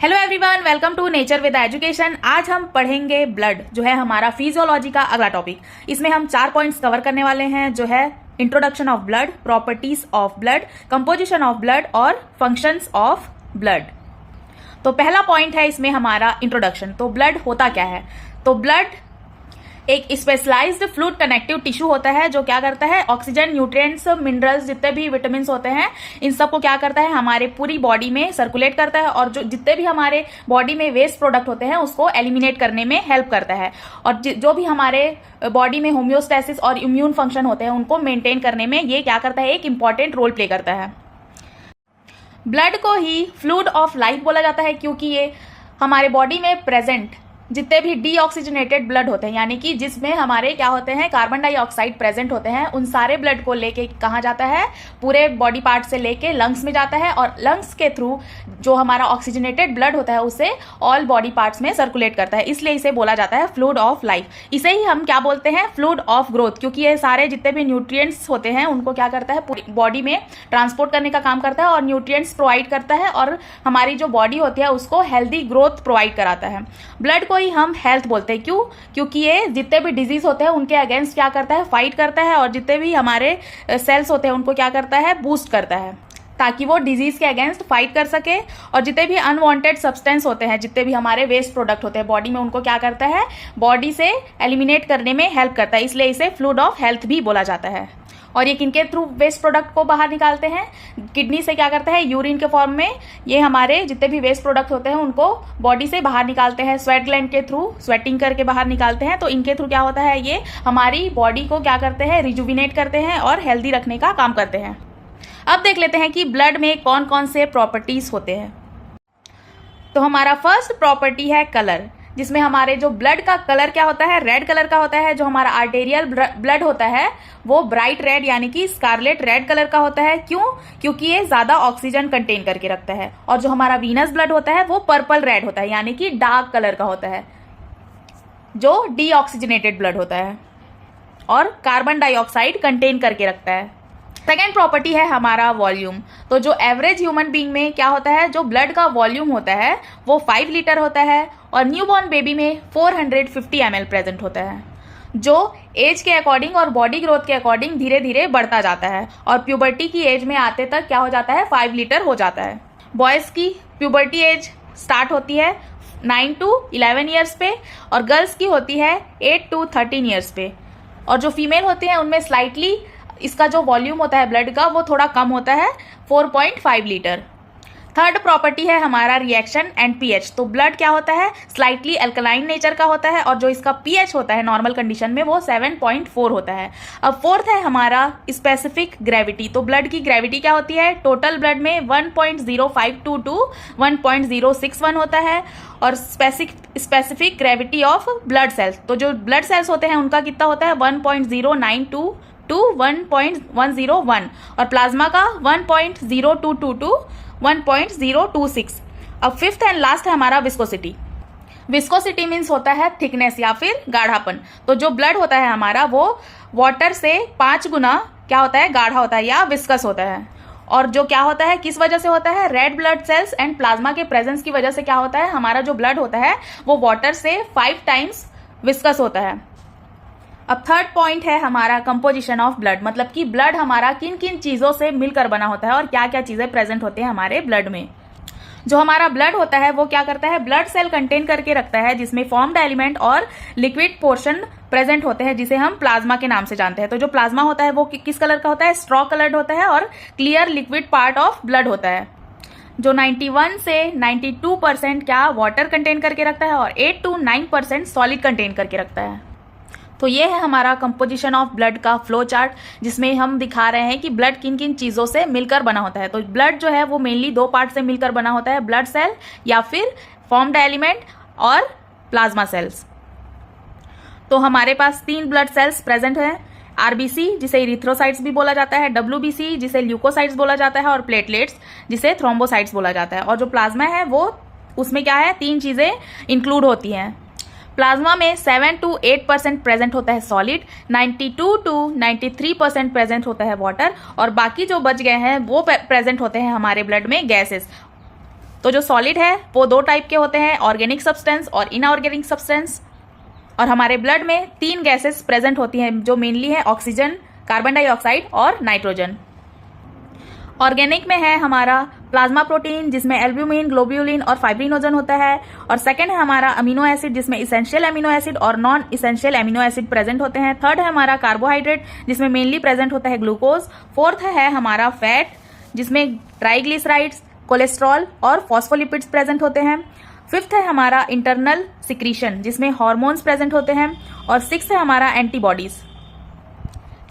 Hello everyone, welcome to nature with education. आज हम पढ़ेंगे ब्लड, जो है हमारा फिजियोलॉजी का अगला टॉपिक। इसमें हम 4 पॉइंट्स कवर करने वाले हैं, जो है introduction of blood, properties of blood, composition of blood और फंक्शंस ऑफ ब्लड। तो पहला पॉइंट है इसमें हमारा इंट्रोडक्शन। तो ब्लड होता क्या है? तो ब्लड एक स्पेशलाइज्ड फ्लूइड कनेक्टिव टिश्यू होता है जो क्या करता है, ऑक्सीजन, न्यूट्रिएंट्स, मिनरल्स, जितने भी विटामिन होते हैं इन सबको क्या करता है, हमारे पूरी बॉडी में सर्कुलेट करता है और जो जितने भी हमारे बॉडी में वेस्ट प्रोडक्ट होते हैं उसको एलिमिनेट करने में हेल्प करता है। और जो भी हमारे बॉडी में होम्योस्टेसिस और इम्यून फंक्शन होते हैं उनको मेंटेन करने में ये क्या करता है, एक इंपॉर्टेंट रोल प्ले करता है। ब्लड को ही फ्लूइड ऑफ लाइफ बोला जाता है क्योंकि ये हमारे बॉडी में प्रेजेंट जितने भी डीऑक्सीजनेटेड ब्लड होते हैं, यानी कि जिसमें हमारे क्या होते हैं, कार्बन डाइऑक्साइड प्रेजेंट होते हैं, उन सारे ब्लड को लेके कहाँ जाता है, पूरे बॉडी पार्ट से लेके लंग्स में जाता है और लंग्स के थ्रू जो हमारा ऑक्सीजनेटेड ब्लड होता है उसे ऑल बॉडी पार्ट्स में सर्कुलेट करता है। इसलिए इसे बोला जाता है फ्लूइड ऑफ लाइफ। इसे ही हम क्या बोलते हैं, फ्लूइड ऑफ ग्रोथ, क्योंकि ये सारे जितने भी न्यूट्रिएंट्स होते हैं उनको क्या करता है, पूरी बॉडी में ट्रांसपोर्ट करने का काम करता है और न्यूट्रिएंट्स प्रोवाइड करता है और हमारी जो बॉडी होती है उसको हेल्दी ग्रोथ प्रोवाइड कराता है। ब्लड को ही हम हेल्थ बोलते हैं। क्यों? क्योंकि ये जितने भी डिजीज होते हैं उनके अगेंस्ट क्या करता है, फाइट करता है और जितने भी हमारे सेल्स होते हैं उनको क्या करता है, बूस्ट करता है ताकि वो डिजीज के अगेंस्ट फाइट कर सके। और जितने भी अनवांटेड सब्सटेंस होते हैं, जितने भी हमारे वेस्ट प्रोडक्ट होते हैं बॉडी में, उनको क्या करता है, बॉडी से एलिमिनेट करने में हेल्प करता है। इसलिए इसे फ्लूइड ऑफ हेल्थ भी बोला जाता है। और ये किनके थ्रू वेस्ट प्रोडक्ट को बाहर निकालते हैं? किडनी से क्या करता है, यूरिन के फॉर्म में ये हमारे जितने भी वेस्ट प्रोडक्ट होते हैं उनको बॉडी से बाहर निकालते हैं। स्वेट ग्लैंड के थ्रू स्वेटिंग करके बाहर निकालते हैं। तो इनके थ्रू क्या होता है, ये हमारी बॉडी को क्या करते हैं, रिजुविनेट करते हैं और हेल्दी रखने का काम करते हैं। अब देख लेते हैं कि ब्लड में कौन कौन से प्रॉपर्टीज होते हैं। तो हमारा फर्स्ट प्रॉपर्टी है कलर, जिसमें हमारे जो ब्लड का कलर क्या होता है, रेड कलर का होता है। जो हमारा आर्टेरियल ब्लड होता है वो ब्राइट रेड यानी कि स्कारलेट रेड कलर का होता है। क्यों? क्योंकि ये ज्यादा ऑक्सीजन कंटेन करके रखता है। और जो हमारा वीनस ब्लड होता है वो पर्पल रेड होता है यानी कि डार्क कलर का होता है, जो डीऑक्सीजनेटेड ब्लड होता है और कार्बन डाइऑक्साइड कंटेन करके रखता है। सेकेंड प्रॉपर्टी है हमारा वॉल्यूम। तो जो एवरेज ह्यूमन बीइंग में क्या होता है, जो ब्लड का वॉल्यूम होता है वो 5 लीटर होता है और न्यूबॉर्न बेबी में 450 ml प्रेजेंट होता है, जो एज के अकॉर्डिंग और बॉडी ग्रोथ के अकॉर्डिंग धीरे धीरे बढ़ता जाता है और प्यूबर्टी की एज में आते तक क्या हो जाता है, 5 लीटर हो जाता है। बॉयज की प्यूबर्टी एज स्टार्ट होती है 9 to 11 ईयर्स पे और गर्ल्स की होती है 8 to 13 ईयर्स पे। और जो फीमेल होती है उनमें स्लाइटली इसका जो वॉल्यूम होता है ब्लड का वो थोड़ा कम होता है, 4.5 लीटर। थर्ड प्रॉपर्टी है हमारा रिएक्शन एंड पीएच। तो ब्लड क्या होता है, स्लाइटली अल्कलाइन नेचर का होता है और जो इसका पीएच होता है नॉर्मल कंडीशन में वो 7.4 होता है। अब फोर्थ है हमारा स्पेसिफिक ग्रेविटी। तो ब्लड की ग्रेविटी क्या होती है, टोटल ब्लड में 1.052 to 1.061 होता है और specific gravity of blood cells, तो जो ब्लड सेल्स होते हैं उनका कितना होता है, 1.092 to 1.101 और प्लाज्मा का 1.0222 to 1.026। अब फिफ्थ एंड लास्ट है हमारा विस्कोसिटी। विस्कोसिटी मीन्स होता है थिकनेस या फिर गाढ़ापन। तो जो ब्लड होता है हमारा वो वाटर से 5 गुना क्या होता है, गाढ़ा होता है या विस्कस होता है। और जो क्या होता है, किस वजह से होता है, red blood cells and plasma के प्रेजेंस की वजह से क्या होता है, हमारा जो ब्लड होता है वो वाटर से 5 टाइम्स विस्कस होता है। अब थर्ड पॉइंट है हमारा कंपोजिशन ऑफ ब्लड, मतलब कि ब्लड हमारा किन किन चीजों से मिलकर बना होता है और क्या क्या चीजें प्रेजेंट होते हैं हमारे ब्लड में। जो हमारा ब्लड होता है वो क्या करता है, ब्लड सेल कंटेन करके रखता है जिसमें फॉर्म्ड एलिमेंट और लिक्विड पोर्शन प्रेजेंट होते हैं जिसे हम प्लाज्मा के नाम से जानते हैं। तो जो प्लाज्मा होता है वो किस कलर का होता है, स्ट्रॉ कलर्ड होता है और clear liquid part of blood होता है, जो 91 से 92% क्या वाटर कंटेन करके रखता है और 8 to 9% सॉलिड कंटेन करके रखता है। तो ये है हमारा कंपोजिशन ऑफ ब्लड का फ्लो चार्ट, जिसमें हम दिखा रहे हैं कि ब्लड किन किन चीज़ों से मिलकर बना होता है। तो ब्लड जो है वो मेनली 2 पार्ट से मिलकर बना होता है, ब्लड सेल या फिर फॉर्म्ड एलिमेंट और प्लाज्मा सेल्स। तो हमारे पास 3 ब्लड सेल्स प्रेजेंट हैं, आरबीसी जिसे इरिथ्रोसाइट्स भी बोला जाता है, डब्ल्यूबीसी जिसे ल्यूकोसाइट्स बोला जाता है और प्लेटलेट्स जिसे थ्रोम्बोसाइट्स बोला जाता है। और जो प्लाज्मा है वो उसमें क्या है, 3 चीज़ें इंक्लूड होती हैं। प्लाज्मा में 7 to 8% प्रेजेंट होता है सॉलिड, 92 to 93% प्रेजेंट होता है वाटर और बाकी जो बच गए हैं वो प्रेजेंट होते हैं हमारे ब्लड में गैसेस। तो जो सॉलिड है वो 2 टाइप के होते हैं, ऑर्गेनिक सब्सटेंस और इनऑर्गेनिक सब्सटेंस। और हमारे ब्लड में 3 गैसेस प्रेजेंट होती हैं जो मेनली है ऑक्सीजन, कार्बन डाइऑक्साइड और नाइट्रोजन। ऑर्गेनिक में है हमारा प्लाज्मा प्रोटीन जिसमें एल्ब्यूमिन, ग्लोब्यूलिन और फाइब्रिनोजन होता है। और सेकंड है हमारा अमीनो एसिड जिसमें इसेंशियल अमीनो एसिड और non essential amino acid present होते हैं। थर्ड है हमारा कार्बोहाइड्रेट जिसमें मेनली प्रेजेंट होता है ग्लूकोज। फोर्थ है हमारा फैट जिसमें ट्राइग्लिसराइड्स, कोलेस्ट्रॉल और फॉस्फोलिपिड्स प्रेजेंट होते हैं। फिफ्थ है हमारा इंटरनल सिक्रीशन जिसमें हॉर्मोन्स प्रेजेंट होते हैं। और सिक्स्थ है हमारा एंटीबॉडीज।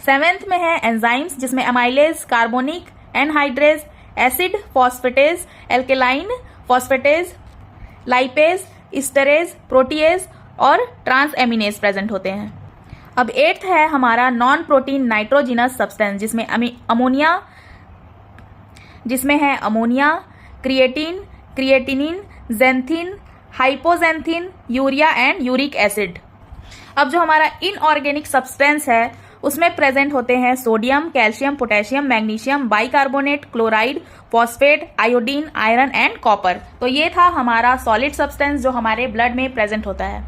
सेवेंथ में है एंजाइम्स जिसमें amylase, carbonic anhydrase, acid phosphatase, alkaline phosphatase, lipase, इस्टरेज, protease और ट्रांस एमिनेज प्रेजेंट होते हैं। अब एट्थ है हमारा नॉन प्रोटीन नाइट्रोजिनस सब्सटेंस जिसमें है ammonia, creatine, creatinine, xanthine, hypoxanthine, urea and uric acid. अब जो हमारा इनऑर्गेनिक सब्सटेंस है उसमें प्रेजेंट होते हैं sodium, calcium, potassium, magnesium, bicarbonate, chloride, phosphate, iodine, iron and copper. तो ये था हमारा सॉलिड सब्सटेंस जो हमारे ब्लड में प्रेजेंट होता है।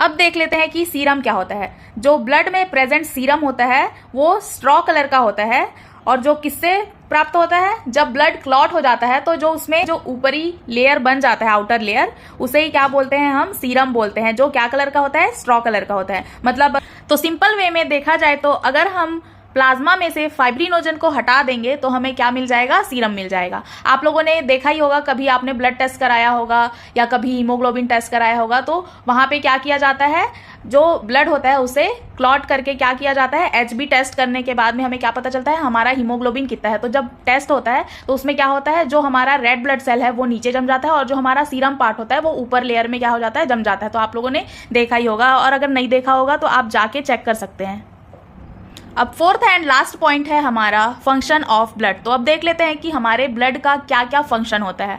अब देख लेते हैं कि सीरम क्या होता है। जो ब्लड में प्रेजेंट सीरम होता है वो स्ट्रॉ कलर का होता है और जो किससे प्राप्त होता है, जब ब्लड क्लॉट हो जाता है तो जो उसमें जो ऊपरी लेयर बन जाता है, आउटर लेयर, उसे ही क्या बोलते हैं, हम सीरम बोलते हैं, जो क्या कलर का होता है, स्ट्रॉ कलर का होता है। मतलब तो सिंपल वे में देखा जाए तो अगर हम प्लाज्मा में से फाइब्रिनोजन को हटा देंगे तो हमें क्या मिल जाएगा, सीरम मिल जाएगा। आप लोगों ने देखा ही होगा, कभी आपने ब्लड टेस्ट कराया होगा या कभी हीमोग्लोबिन टेस्ट कराया होगा, तो वहां पे क्या किया जाता है, जो ब्लड होता है उसे क्लॉट करके क्या किया जाता है, एचबी टेस्ट करने के बाद में हमें क्या पता चलता है, हमारा हीमोग्लोबिन कितना है। तो जब टेस्ट होता है तो उसमें क्या होता है, जो हमारा रेड ब्लड सेल है वो नीचे जम जाता है और जो हमारा सीरम पार्ट होता है वो ऊपर लेयर में क्या हो जाता है, जम जाता है। तो आप लोगों ने देखा ही होगा, और अगर नहीं देखा होगा तो आप जाके चेक कर सकते हैं। अब फोर्थ एंड लास्ट पॉइंट है हमारा फंक्शन ऑफ ब्लड। तो अब देख लेते हैं कि हमारे ब्लड का क्या क्या फंक्शन होता है।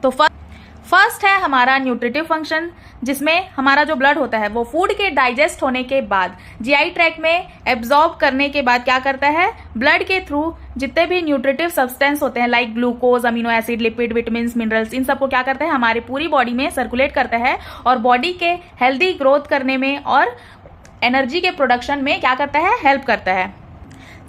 तो फर्स्ट है हमारा न्यूट्रिटिव फंक्शन जिसमें हमारा जो ब्लड होता है वो फूड के डाइजेस्ट होने के बाद जीआई ट्रैक्ट में एब्जॉर्ब करने के बाद क्या करता है, ब्लड के थ्रू जितने भी न्यूट्रिटिव सब्सटेंस होते हैं like glucose, amino acid, lipid, vitamin, minerals, इन सबको क्या करता है, हमारी पूरी बॉडी में सर्कुलेट करता है और बॉडी के हेल्दी ग्रोथ करने में और एनर्जी के प्रोडक्शन में क्या करता है, हेल्प करता है।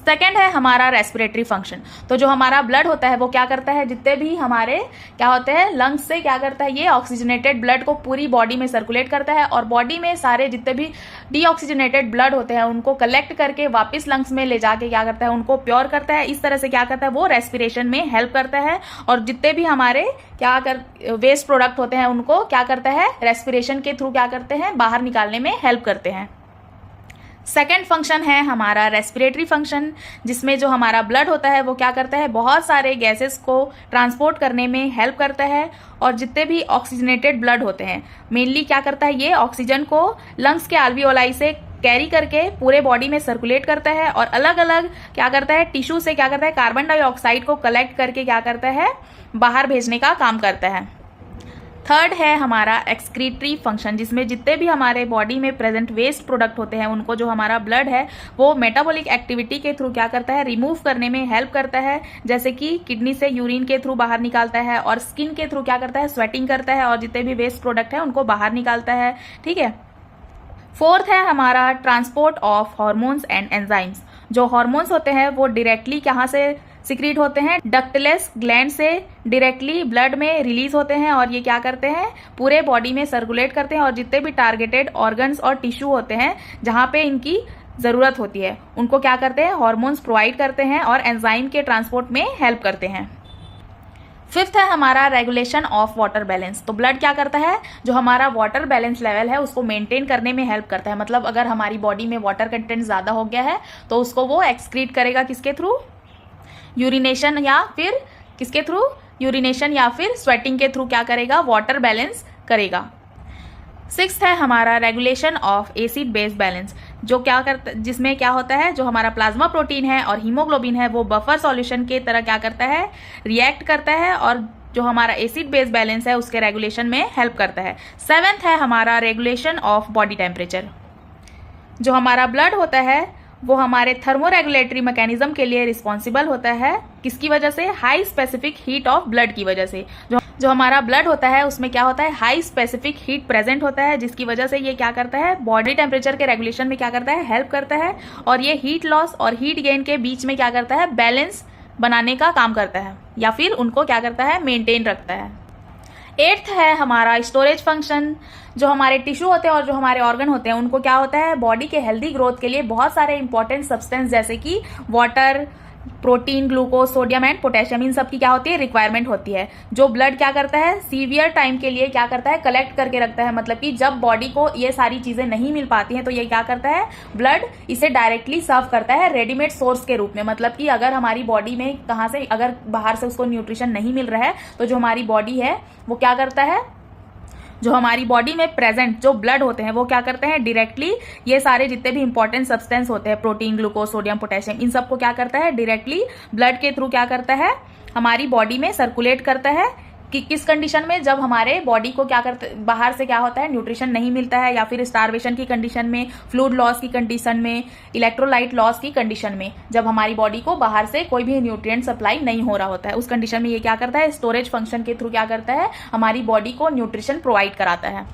सेकेंड है हमारा रेस्पिरेटरी फंक्शन। तो जो हमारा ब्लड होता है वो क्या करता है, जितने भी हमारे क्या होते हैं लंग्स से क्या करता है, ये ऑक्सीजनेटेड ब्लड को पूरी बॉडी में सर्कुलेट करता है और बॉडी में सारे जितने भी डीऑक्सीजनेटेड ब्लड होते हैं उनको कलेक्ट करके वापस लंग्स में ले जाके क्या करता है, उनको प्योर करता है। इस तरह से क्या करता है, वो रेस्पिरेशन में हेल्प करता है और जितने भी हमारे वेस्ट प्रोडक्ट होते हैं उनको क्या करता है, रेस्पिरेशन के थ्रू क्या करते हैं, बाहर निकालने में हेल्प करते हैं। सेकेंड फंक्शन है हमारा रेस्पिरेटरी फंक्शन जिसमें जो हमारा ब्लड होता है वो क्या करता है, बहुत सारे गैसेस को ट्रांसपोर्ट करने में हेल्प करता है और जितने भी ऑक्सीजनेटेड ब्लड होते हैं मेनली क्या करता है, ये ऑक्सीजन को लंग्स के आल्वियोलाई से कैरी करके पूरे बॉडी में सर्कुलेट करता है और अलग अलग क्या करता है, टिश्यू से क्या करता है, कार्बन डाइऑक्साइड को कलेक्ट करके क्या करता है, बाहर भेजने का काम करता है। थर्ड है हमारा एक्सक्रीटरी फंक्शन जिसमें जितने भी हमारे बॉडी में प्रेजेंट वेस्ट प्रोडक्ट होते हैं उनको जो हमारा ब्लड है वो मेटाबॉलिक एक्टिविटी के थ्रू क्या करता है, रिमूव करने में हेल्प करता है। जैसे कि किडनी से यूरिन के थ्रू बाहर निकालता है और स्किन के थ्रू क्या करता है, स्वेटिंग करता है और जितने भी वेस्ट प्रोडक्ट है उनको बाहर निकालता है। ठीक है। फोर्थ है हमारा transport of hormones and enzymes. जो हार्मोन्स होते हैं वो डायरेक्टली कहाँ से सिक्रीट होते हैं, डक्टलेस ग्लैंड से डायरेक्टली ब्लड में रिलीज होते हैं और ये क्या करते हैं, पूरे बॉडी में सर्कुलेट करते हैं और जितने भी टारगेटेड ऑर्गन्स और टिश्यू होते हैं जहां पे इनकी जरूरत होती है उनको क्या करते हैं, हार्मोन्स प्रोवाइड करते हैं और एंजाइम के ट्रांसपोर्ट में हेल्प करते हैं। फिफ्थ है हमारा रेगुलेशन ऑफ वाटर बैलेंस। तो ब्लड क्या करता है, जो हमारा वाटर बैलेंस लेवल है उसको मेंटेन करने में हेल्प करता है। मतलब अगर हमारी बॉडी में वाटर कंटेंट ज्यादा हो गया है तो उसको वो एक्सक्रीट करेगा किसके थ्रू, यूरिनेशन या फिर किसके थ्रू, यूरिनेशन या फिर स्वेटिंग के थ्रू क्या करेगा, वाटर बैलेंस करेगा। सिक्स्थ है हमारा regulation of acid base balance. जो क्या करता, जिसमें क्या होता है, जो हमारा प्लाज्मा प्रोटीन है और हीमोग्लोबिन है वो बफर सॉल्यूशन के तरह क्या करता है, रिएक्ट करता है और जो हमारा एसिड बेस बैलेंस है उसके रेगुलेशन में हेल्प करता है। सेवेंथ है हमारा रेगुलेशन ऑफ बॉडी टेम्परेचर। जो हमारा ब्लड होता है वो हमारे थर्मोरेगुलेटरी मैकेनिज्म के लिए रिस्पॉन्सिबल होता है। किसकी वजह से? High specific heat of blood की वजह से। जो हमारा ब्लड होता है उसमें क्या होता है? हाई स्पेसिफिक हीट प्रेजेंट होता है, जिसकी वजह से ये क्या करता है? बॉडी टेम्परेचर के रेगुलेशन में क्या करता है? हेल्प करता है। और ये हीट लॉस और हीट गेन के बीच में क्या करता है? बैलेंस बनाने का काम करता है, या फिर उनको क्या करता है? मेंटेन रखता है। 8th है हमारा स्टोरेज फंक्शन। जो हमारे टिश्यू होते हैं और जो हमारे ऑर्गन होते हैं उनको क्या होता है? बॉडी के हेल्दी ग्रोथ के लिए बहुत सारे इंपॉर्टेंट सब्सटेंस जैसे कि water, protein, glucose, sodium and potassium, इन सब की क्या होती है? रिक्वायरमेंट होती है। जो ब्लड क्या करता है? सीवियर टाइम के लिए क्या करता है? कलेक्ट करके रखता है। मतलब कि जब बॉडी को ये सारी चीजें नहीं मिल पाती हैं तो ये क्या करता है? ब्लड इसे डायरेक्टली सर्व करता है रेडीमेड सोर्स के रूप में। मतलब कि अगर हमारी बॉडी में कहाँ से, अगर बाहर से उसको न्यूट्रिशन नहीं मिल रहा है तो जो हमारी बॉडी है वो क्या करता है? जो हमारी बॉडी में प्रेजेंट जो ब्लड होते हैं वो क्या करते हैं? डायरेक्टली ये सारे जितने भी इंपॉर्टेंट सब्सटेंस होते हैं, प्रोटीन, ग्लूकोज, सोडियम, पोटेशियम, इन सबको क्या करता है? डायरेक्टली ब्लड के थ्रू क्या करता है? हमारी बॉडी में सर्कुलेट करता है। कि किस कंडीशन में? जब हमारे बॉडी को क्या करते, बाहर से क्या होता है? न्यूट्रिशन नहीं मिलता है, या फिर स्टारवेशन की कंडीशन में, फ्लूइड लॉस की कंडीशन में, इलेक्ट्रोलाइट लॉस की कंडीशन में, जब हमारी बॉडी को बाहर से कोई भी न्यूट्रिएंट सप्लाई नहीं हो रहा होता है, उस कंडीशन में ये क्या करता है? स्टोरेज फंक्शन के थ्रू क्या करता है? हमारी बॉडी को न्यूट्रिशन प्रोवाइड कराता है।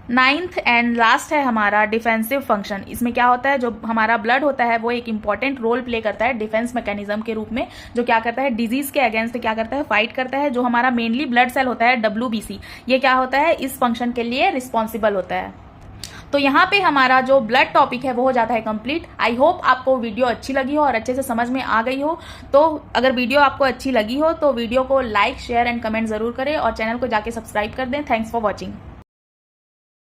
9th एंड लास्ट है हमारा डिफेंसिव फंक्शन। इसमें क्या होता है? जो हमारा ब्लड होता है वो एक इंपॉर्टेंट रोल प्ले करता है डिफेंस मैकेनिज्म के रूप में, जो क्या करता है? डिजीज के अगेंस्ट क्या करता है? फाइट करता है। जो हमारा मेनली ब्लड सेल होता है WBC, ये क्या होता है? इस फंक्शन के लिए रिस्पॉन्सिबल होता है। तो यहाँ पे हमारा जो ब्लड टॉपिक है वो हो जाता है कंप्लीट। आई होप आपको वीडियो अच्छी लगी हो और अच्छे से समझ में आ गई हो। तो अगर वीडियो आपको अच्छी लगी हो तो वीडियो को लाइक, शेयर एंड कमेंट जरूर करें और चैनल को जाके सब्सक्राइब कर दें। Thanks for watching.